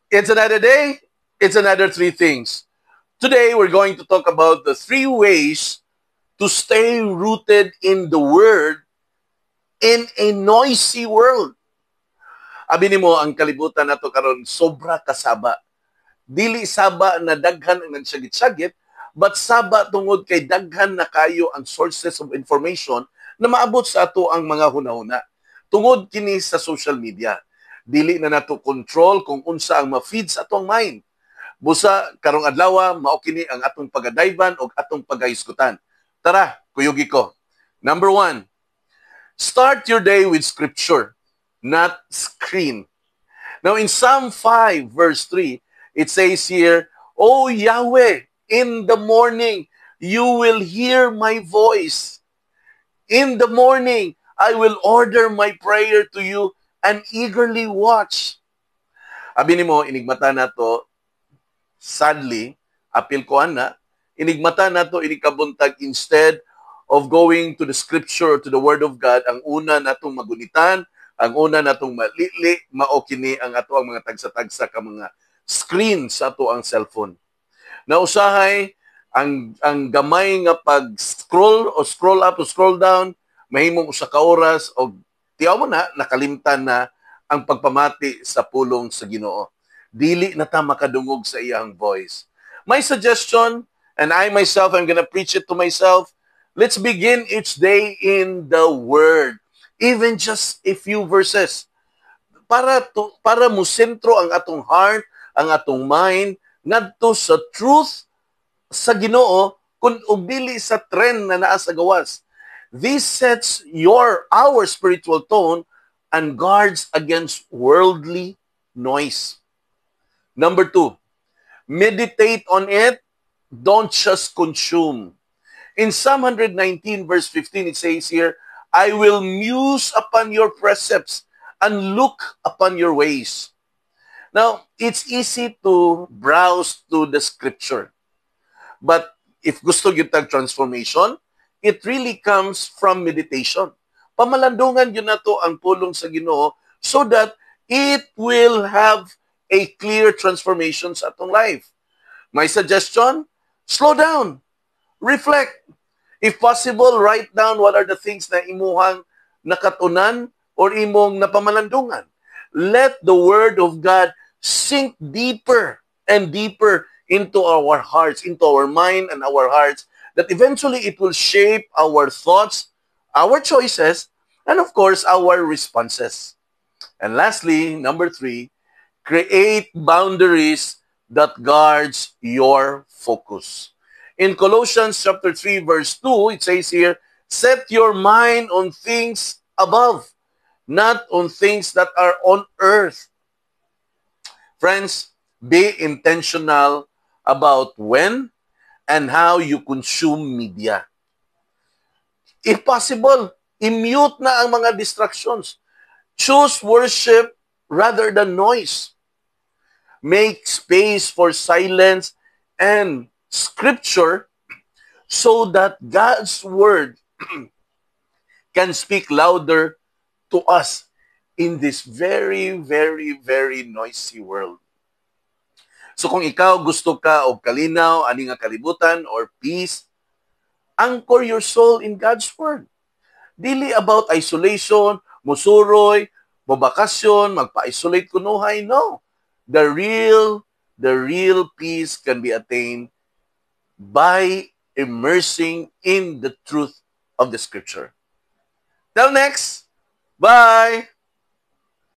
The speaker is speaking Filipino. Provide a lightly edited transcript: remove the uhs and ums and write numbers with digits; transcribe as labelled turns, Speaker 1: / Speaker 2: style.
Speaker 1: It's another day. It's another three things. Today, we're going to talk about the three ways to stay rooted in the Word in a noisy world. Abi nimo ang kalibutan nato karon sobra kasaba. Dili saba na daghan ang nagsagit-sagit, but saba tungod kay daghan na kayo ang sources of information na maabot sa ato ang mga hunahuna. Tungod kini sa social media. Dili na nato control kung unsa ang ma-feed sa atong mind. Busa karong adlaw mao kini ang atong pagadayban o atong pagahisgutan. Tara, kuyugi ko. Number 1, start your day with scripture, not screen. Now in Psalm 5 verse 3, it says here, "O Yahweh, in the morning you will hear my voice. In the morning I will order my prayer to you and eagerly watch." Abi nimo inigmata nato, sadly, apil ko ana, inigmata nato inikabuntag instead of going to the scripture or to the word of God, ang una natong magunitan, ang una natong malili, mao kini ang ato ang mga tagsa-tagsa ka mga screen sa ato ang cellphone. Nausahay ang gamay nga pag-scroll o scroll up o scroll down, mahimong usa ka oras o tiyaw mo na nakalimtan na ang pagpamati sa pulong sa Ginoo. Dili na ta makadungog sa iyang voice. My suggestion, and I myself, I'm gonna preach it to myself, let's begin each day in the Word. Even just a few verses. Para mo sentro ang atong heart, ang atong mind, ngadto sa truth sa Ginoo, kun og dili sa trend na naa sa gawas. This sets our spiritual tone and guards against worldly noise. Number 2, meditate on it, don't just consume. In Psalm 119 verse 15, it says here, "I will muse upon your precepts and look upon your ways." Now, it's easy to browse to the scripture. But if gusto gyud tag transformation, it really comes from meditation. Pamalandungan yun nato ang pulong sa Ginoo so that it will have a clear transformation sa atong life. My suggestion, slow down, reflect. If possible, write down what are the things na imuhang nakatunan or imong napamalandungan. Let the Word of God sink deeper and deeper into our hearts, into our mind and our hearts, that eventually it will shape our thoughts, our choices, and of course, our responses. And lastly, number 3, create boundaries that guards your focus. In Colossians chapter 3 verse 2, it says here, "Set your mind on things above, not on things that are on earth." Friends, be intentional about when and how you consume media. If possible, i-mute na ang mga distractions. Choose worship rather than noise. Make space for silence and scripture so that God's word can speak louder to us in this very, very, very noisy world. So kung ikaw gusto ka og kalinaw, ani nga kalibutan or peace, anchor your soul in God's word. Dili about isolation, musuroy, mobakasyon, magpa-isolate kunuhay. No. The real peace can be attained by immersing in the truth of the scripture. Till next, bye!